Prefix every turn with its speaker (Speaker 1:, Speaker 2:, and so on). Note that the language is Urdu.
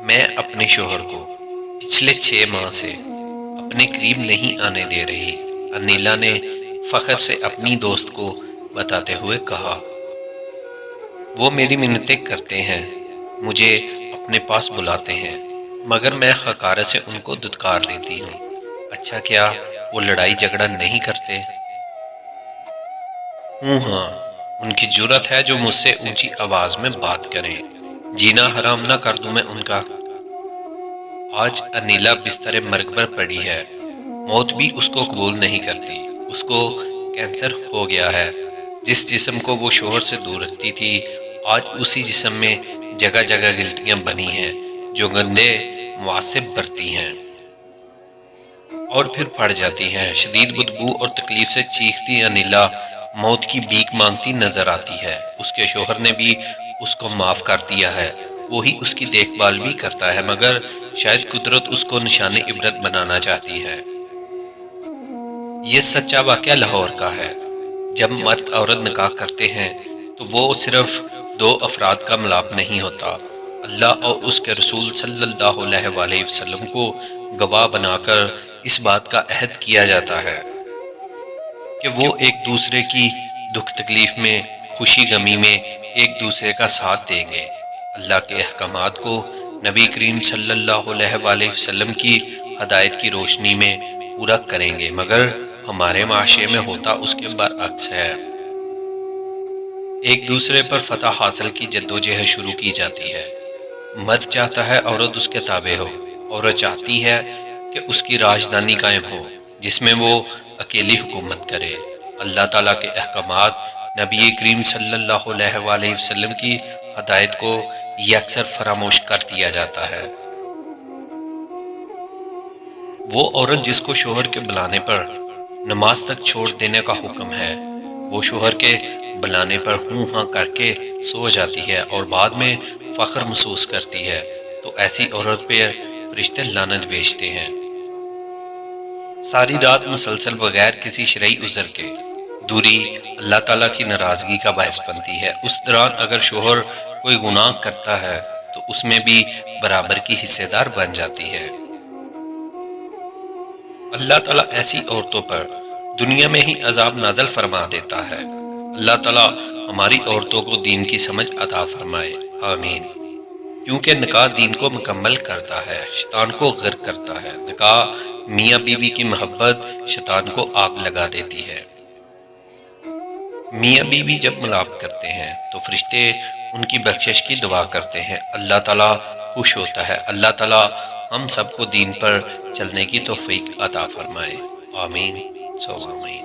Speaker 1: میں اپنے شوہر کو پچھلے 6 ماہ سے اپنے قریب نہیں آنے دے رہی، انیلا نے فخر سے اپنی دوست کو بتاتے ہوئے کہا۔ وہ میری منتیں کرتے ہیں، مجھے اپنے پاس بلاتے ہیں، مگر میں حقارت سے ان کو دھتکار دیتی ہوں۔ اچھا کیا وہ لڑائی جھگڑا نہیں کرتے؟ ہاں، ان کی جرأت ہے جو مجھ سے اونچی آواز میں بات کریں، جینا حرام نہ کر دوں میں ان کا۔ آج انیلا بستر مرگ پر پڑی ہے، موت بھی اس کو قبول نہیں کرتی۔ اس کو کینسر ہو گیا ہے۔ جس جسم کو وہ شوہر سے دور رکھتی تھی، آج اسی جسم میں جگہ جگہ گلٹیاں بنی ہیں جو گندے مواد سے بھرتی ہیں اور پھر پڑ جاتی ہیں۔ شدید بدبو اور تکلیف سے چیختی انیلا موت کی بھیک مانگتی نظر آتی ہے۔ اس کے شوہر نے بھی اس کو معاف کر دیا ہے، وہی اس کی دیکھ بھال بھی کرتا ہے، مگر شاید قدرت اس کو نشان عبرت بنانا چاہتی ہے۔ یہ سچا واقعہ لاہور کا ہے۔ جب مرد عورت نکاح کرتے ہیں تو وہ صرف 2 افراد کا ملاپ نہیں ہوتا، اللہ اور اس کے رسول صلی اللہ علیہ وآلہ وسلم کو گواہ بنا کر اس بات کا عہد کیا جاتا ہے کہ وہ ایک دوسرے کی دکھ تکلیف میں، خوشی غمی میں ایک دوسرے کا ساتھ دیں گے، اللہ کے احکامات کو نبی کریم صلی اللہ علیہ وآلہ وسلم کی ہدایت کی روشنی میں پورا کریں گے، مگر ہمارے معاشرے میں ہوتا اس کے برعکس ہے۔ ایک دوسرے پر فتح حاصل کی جدوجہد شروع کی جاتی ہے۔ مرد چاہتا ہے عورت اس کے تابع ہو، عورت چاہتی ہے کہ اس کی راجدھانی قائم ہو جس میں وہ اکیلی حکومت کرے۔ اللہ تعالیٰ کے احکامات، نبی کریم صلی اللہ علیہ وآلہ وسلم کی ہدایت کو یہ اکثر فراموش کر دیا جاتا ہے۔ وہ عورت جس کو شوہر کے بلانے پر نماز تک چھوڑ دینے کا حکم ہے، وہ شوہر کے بلانے پر ہوں ہاں کر کے سو جاتی ہے اور بعد میں فخر محسوس کرتی ہے، تو ایسی عورت پہ فرشتے لعنت بھیجتے ہیں۔ ساری رات مسلسل بغیر کسی شرعی عذر کے دوری اللہ تعالیٰ کی ناراضگی کا باعث بنتی ہے۔ اس دوران اگر شوہر کوئی گناہ کرتا ہے تو اس میں بھی برابر کی حصے دار بن جاتی ہے۔ اللہ تعالیٰ ایسی عورتوں پر دنیا میں ہی عذاب نازل فرما دیتا ہے۔ اللہ تعالیٰ ہماری عورتوں کو دین کی سمجھ عطا فرمائے، آمین۔ کیونکہ نکاح دین کو مکمل کرتا ہے، شیطان کو غرق کرتا ہے۔ نکاح میاں بیوی کی محبت شیطان کو آگ لگا دیتی ہے۔ میاں بیوی جب ملاپ کرتے ہیں تو فرشتے ان کی بخشش کی دعا کرتے ہیں، اللہ تعالیٰ خوش ہوتا ہے۔ اللہ تعالیٰ ہم سب کو دین پر چلنے کی توفیق عطا فرمائے، آمین ثم آمین۔